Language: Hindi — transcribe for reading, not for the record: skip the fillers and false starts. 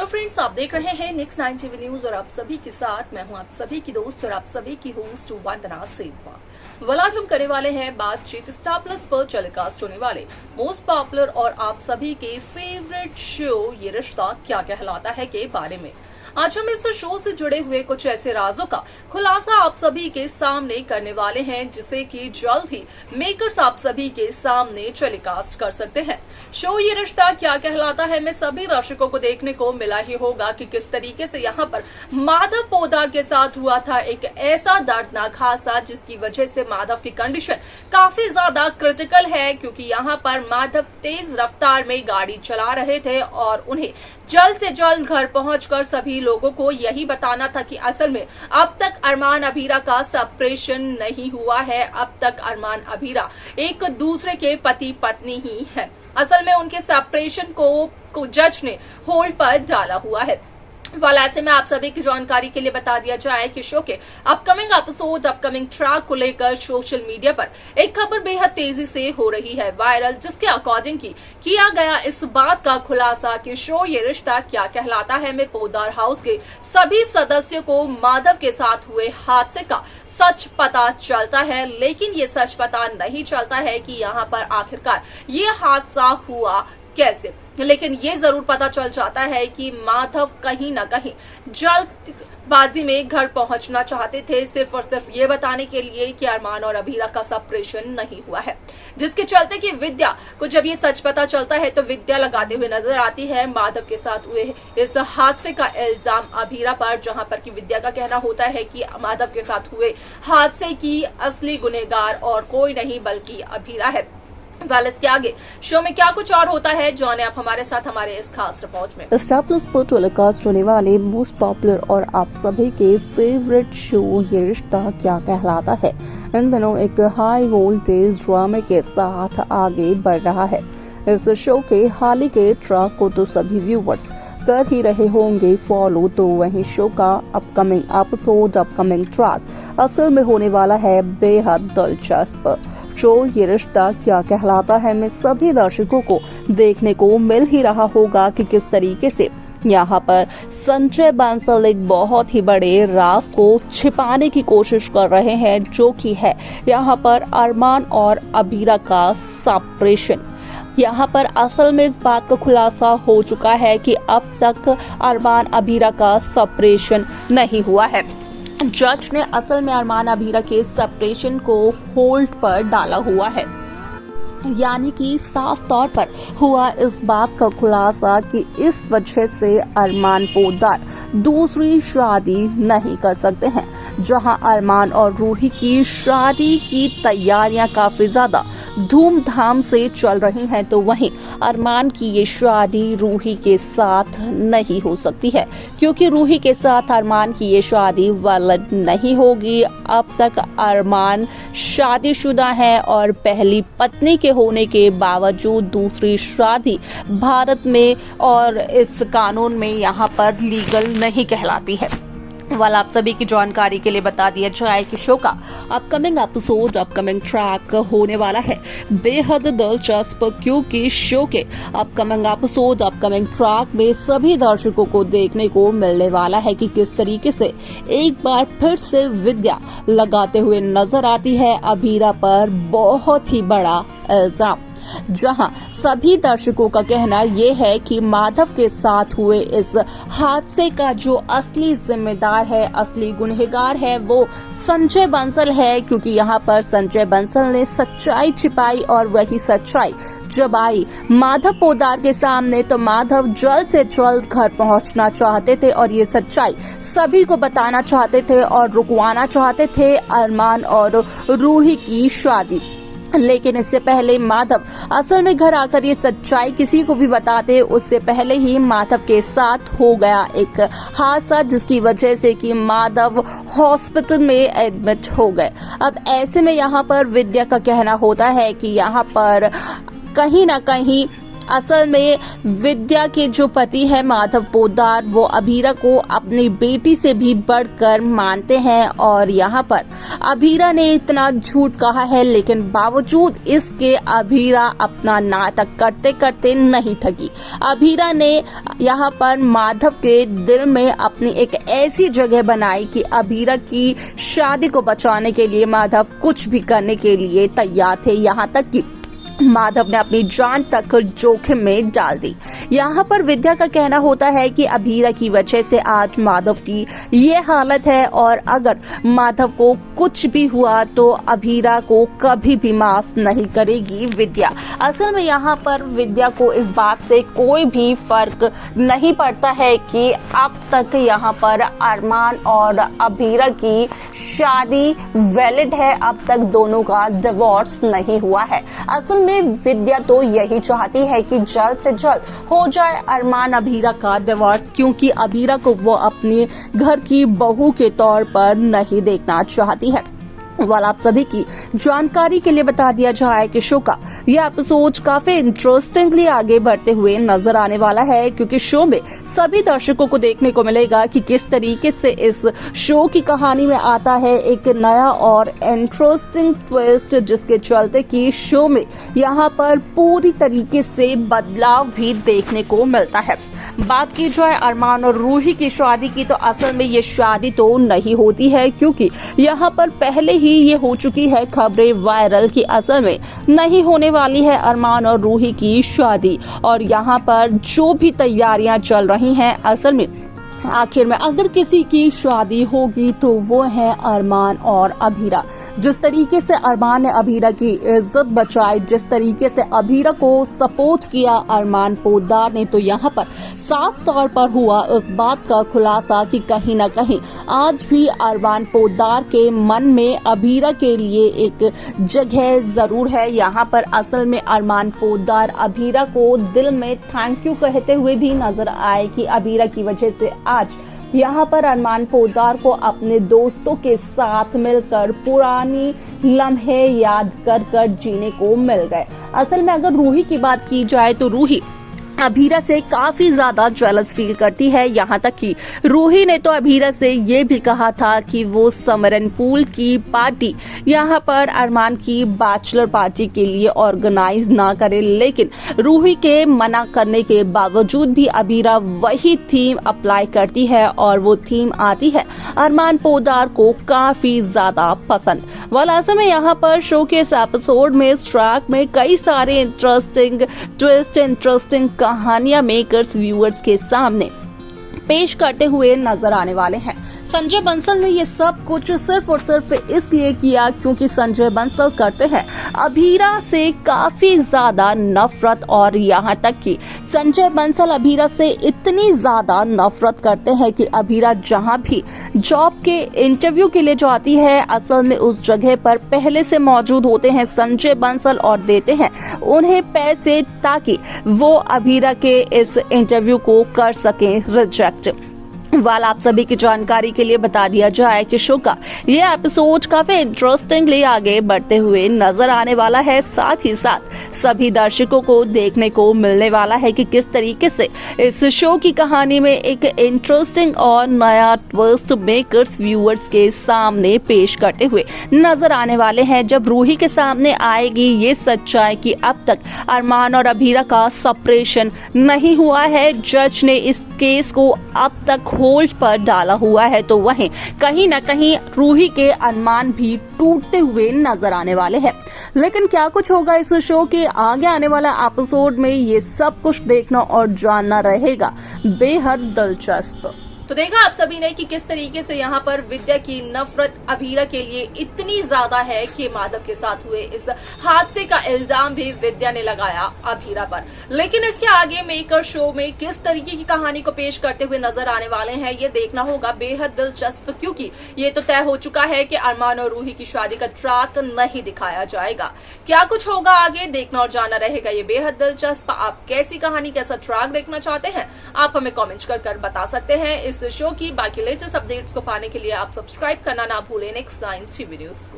फ्रेंड्स, आप देख रहे हैं नेक्स्ट 9 टीवी न्यूज और आप सभी के साथ मैं हूं आप सभी की दोस्त और आप सभी की होस्ट वंदना सेहवाग। आज हम करने वाले हैं बातचीत स्टार प्लस पर टेलीकास्ट होने वाले मोस्ट पॉपुलर और आप सभी के फेवरेट शो ये रिश्ता क्या कहलाता है के बारे में। आज हम इस शो से जुड़े हुए कुछ ऐसे राजों का खुलासा आप सभी के सामने करने वाले हैं जिसे कि जल्द ही मेकर्स आप सभी के सामने टेलीकास्ट कर सकते हैं। शो ये रिश्ता क्या कहलाता है में सभी दर्शकों को देखने को मिला ही होगा कि किस तरीके से यहाँ पर माधव पोद्दार के साथ हुआ था एक ऐसा दर्दनाक हादसा जिसकी वजह से माधव की कंडीशन काफी ज्यादा क्रिटिकल है, क्योंकि यहाँ पर माधव तेज रफ्तार में गाड़ी चला रहे थे और उन्हें जल्द से जल्द घर पहुंचकर सभी लोगों को यही बताना था कि असल में अब तक अरमान अबीरा का सेपरेशन नहीं हुआ है। अब तक अरमान अबीरा एक दूसरे के पति पत्नी ही है। असल में उनके सेपरेशन को जज ने होल्ड पर डाला हुआ है। वाल ऐसे में आप सभी की जानकारी के लिए बता दिया जाए कि शो के अपकमिंग एपिसोड अपकमिंग ट्रैक को लेकर सोशल मीडिया पर एक खबर बेहद तेजी से हो रही है वायरल, जिसके अकॉर्डिंग किया गया इस बात का खुलासा कि शो ये रिश्ता क्या कहलाता है में पोद्दार हाउस के सभी सदस्यों को माधव के साथ हुए हादसे का सच पता चलता है, लेकिन ये सच पता नहीं चलता है कि यहाँ पर आखिरकार ये हादसा हुआ कैसे। लेकिन ये जरूर पता चल जाता है कि माधव कहीं न कहीं जल्दबाजी में घर पहुंचना चाहते थे, सिर्फ और सिर्फ ये बताने के लिए कि अरमान और अबीरा का सेपरेशन नहीं हुआ है, जिसके चलते कि विद्या को जब ये सच पता चलता है तो विद्या लगाते हुए नजर आती है माधव के साथ हुए इस हादसे का इल्जाम अबीरा पर, जहां पर कि विद्या का कहना होता है कि माधव के साथ हुए हादसे की असली गुनहगार और कोई नहीं बल्कि अबीरा है। इसके आगे शो में क्या कुछ और होता है जाने आप हमारे साथ हमारे इस खास रिपोर्ट में। स्टार प्लस पर टेलीकास्ट होने वाले मोस्ट पॉपुलर और आप सभी के फेवरेट शो ये रिश्ता क्या कहलाता है इन दिनों एक हाई वोल्टेज ड्रामे के साथ आगे बढ़ रहा है। इस शो के हाल ही के ट्रैक को तो सभी व्यूवर्स कर ही रहे होंगे फॉलो, तो वहीं शो का अपकमिंग एपिसोड अपकमिंग ट्रैक असल में होने वाला है बेहद दिलचस्प। शो ये रिश्ता क्या कहलाता है में सभी दर्शकों को देखने को मिल ही रहा होगा कि किस तरीके से यहाँ पर संजय बंसल एक बहुत ही बड़े राज को छिपाने की कोशिश कर रहे हैं, जो कि है यहाँ पर अरमान और अबीरा का सेपरेशन। यहाँ पर असल में इस बात का खुलासा हो चुका है कि अब तक अरमान अबीरा का सेपरेशन नहीं हुआ है। जज ने असल में अरमान अबीरा के सेपरेशन को होल्ड पर डाला हुआ है, यानी कि साफ तौर पर हुआ इस बात का खुलासा कि इस वजह से अरमान पोद्दार दूसरी शादी नहीं कर सकते हैं। जहां अरमान और रूही की शादी की तैयारियां काफी ज्यादा धूमधाम से चल रही हैं, तो वहीं अरमान की ये शादी रूही के साथ नहीं हो सकती है, क्योंकि रूही के साथ अरमान की ये शादी वैलिड नहीं होगी। अब तक अरमान शादीशुदा है और पहली पत्नी के होने के बावजूद दूसरी शादी भारत में और इस कानून में यहाँ पर लीगल नहीं कहलाती है। वाल आप सभी की जानकारी के लिए बता दिया जाए कि शो का अपकमिंग एपिसोड अपकमिंग ट्रैक होने वाला है बेहद दिलचस्प, क्योंकि शो के अपकमिंग एपिसोड अपकमिंग ट्रैक में सभी दर्शकों को देखने को मिलने वाला है कि किस तरीके से एक बार फिर से विद्या लगाते हुए नजर आती है अबीरा पर बहुत ही बड़ा इल्जाम। जहां सभी दर्शकों का कहना ये है कि माधव के साथ हुए इस हादसे का जो असली जिम्मेदार है, असली गुनहगार है, वो संजय बंसल है, क्योंकि यहाँ पर संजय बंसल ने सच्चाई छिपाई और वही सच्चाई जब आई माधव पोद्दार के सामने तो माधव जल्द से जल्द घर पहुंचना चाहते थे और ये सच्चाई सभी को बताना चाहते थे और रुकवाना चाहते थे अरमान और रूही की शादी। लेकिन इससे पहले माधव असल में घर आकर ये सच्चाई किसी को भी बताते उससे पहले ही माधव के साथ हो गया एक हादसा, जिसकी वजह से कि माधव हॉस्पिटल में एडमिट हो गए। अब ऐसे में यहाँ पर विद्या का कहना होता है कि यहाँ पर कहीं ना कहीं असल में विद्या के जो पति है माधव पोद्दार, वो अभीरा को अपनी बेटी से भी बढ़कर मानते हैं और यहाँ पर अभीरा ने इतना झूठ कहा है, लेकिन बावजूद इसके अभीरा अपना नाटक करते करते नहीं थकी। अभीरा ने यहाँ पर माधव के दिल में अपनी एक ऐसी जगह बनाई कि अभीरा की शादी को बचाने के लिए माधव कुछ भी करने के लिए तैयार थे, यहाँ तक कि माधव ने अपनी जान तक जोखिम में डाल दी। यहाँ पर विद्या का कहना होता है कि अभीरा की वजह से आज माधव की ये हालत है और अगर माधव को कुछ भी हुआ तो अभीरा को कभी भी माफ नहीं करेगी विद्या। असल में यहाँ पर विद्या को इस बात से कोई भी फर्क नहीं पड़ता है कि अब तक यहाँ पर अरमान और अभीरा की शादी वैलिड है, अब तक दोनों का डिवोर्स नहीं हुआ है। असल में विद्या तो यही चाहती है कि जल्द से जल्द हो जाए अरमान अभीरा का डिवोर्स, क्योंकि अभीरा को वो अपने घर की बहू के तौर पर नहीं देखना चाहती है। वाला आप सभी की जानकारी के लिए बता दिया जाए कि शो का यह एपिसोड काफी इंटरेस्टिंगली आगे बढ़ते हुए नजर आने वाला है, क्योंकि शो में सभी दर्शकों को देखने को मिलेगा कि किस तरीके से इस शो की कहानी में आता है एक नया और इंटरेस्टिंग ट्विस्ट, जिसके चलते कि शो में यहाँ पर पूरी तरीके से बदलाव भी देखने को मिलता है। बात की जाए अरमान और रूही की शादी की, तो असल में ये शादी तो नहीं होती है, क्योंकि यहाँ पर पहले ही ये हो चुकी है खबरें वायरल कि असल में नहीं होने वाली है अरमान और रूही की शादी। और यहाँ पर जो भी तैयारियां चल रही हैं, असल में आखिर में अगर किसी की शादी होगी तो वो है अरमान और अभीरा। जिस तरीके से अरमान ने अभीरा की इज्जत बचाई, जिस तरीके से अभीरा को सपोर्ट किया अरमान पोद्दार ने, तो यहाँ पर साफ तौर पर हुआ इस बात का खुलासा कि कहीं न कहीं आज भी अरमान पोद्दार के मन में अभीरा के लिए एक जगह जरूर है। यहाँ पर असल में अरमान पोद्दार अभीरा को दिल में थैंक यू कहते हुए भी नजर आए कि अभीरा की वजह से आज यहाँ पर अरमान पोद्दार को अपने दोस्तों के साथ मिलकर पुरानी लम्हे याद कर कर जीने को मिल गए। असल में अगर रूही की बात की जाए तो रूही अभीरा से काफी ज्यादा जेलस फील करती है। यहाँ तक कि रूही ने तो अभीरा से ये भी कहा था कि वो समरन पूल की पार्टी यहाँ पर अरमान की बैचलर पार्टी के लिए ऑर्गेनाइज ना करे, लेकिन रूही के मना करने के बावजूद भी अभीरा वही थीम अप्लाई करती है और वो थीम आती है अरमान पोद्दार को काफी ज्यादा पसंद। वाला समय यहाँ पर शो के इस एपिसोड में इस ट्रैक में कई सारे इंटरेस्टिंग ट्विस्ट, इंटरेस्टिंग कहानियां मेकर्स व्यूअर्स के सामने पेश करते हुए नजर आने वाले हैं। संजय बंसल ने ये सब कुछ सिर्फ और सिर्फ इसलिए किया क्योंकि संजय बंसल करते हैं अभीरा से काफी ज्यादा नफरत, और यहाँ तक कि संजय बंसल अभीरा से इतनी ज्यादा नफरत करते हैं कि अभीरा जहाँ भी जॉब के इंटरव्यू के लिए जाती है, असल में उस जगह पर पहले से मौजूद होते हैं संजय बंसल और देते हैं उन्हें पैसे ताकि वो अभीरा के इस इंटरव्यू को कर सकें रिजेक्ट। वाला आप सभी की जानकारी के लिए बता दिया जाए कि शो का ये एपिसोड काफी इंटरेस्टिंगली आगे बढ़ते हुए नजर आने वाला है। साथ ही साथ सभी दर्शकों को देखने को मिलने वाला है कि किस तरीके से इस शो की कहानी में एक इंटरेस्टिंग और नया ट्विस्ट मेकर्स व्यूअर्स के सामने पेश करते हुए नजर आने वाले हैं। जब रूही के सामने आएगी ये सच्चाई कि अब तक अरमान और अभीरा का सेपरेशन नहीं हुआ है, जज ने इस केस को अब तक होल्ड पर डाला हुआ है, तो वहीं कहीं न कहीं रूही के अनुमान भी टूटते हुए नजर आने वाले हैं। लेकिन क्या कुछ होगा इस शो के आगे आने वाला एपिसोड में, ये सब कुछ देखना और जानना रहेगा बेहद दिलचस्प। तो देखा आप सभी ने कि किस तरीके से यहाँ पर विद्या की नफरत अभीरा के लिए इतनी ज्यादा है कि माधव के साथ हुए इस हादसे का इल्जाम भी विद्या ने लगाया अभीरा पर। लेकिन इसके आगे मेकर शो में किस तरीके की कहानी को पेश करते हुए नजर आने वाले हैं, ये देखना होगा बेहद दिलचस्प, क्योंकि ये तो तय हो चुका है कि अरमान और रूही की शादी का ट्रैक नहीं दिखाया जाएगा। क्या कुछ होगा आगे, देखना और जानना रहेगा ये बेहद दिलचस्प। आप कैसी कहानी, कैसा ट्रैक देखना चाहते हैं, आप हमें कॉमेंट कर बता सकते हैं। इस शो की बाकी लेटेस्ट अपडेट्स को पाने के लिए आप सब्सक्राइब करना ना भूलें नेक्स्ट 9 वीडियोस को।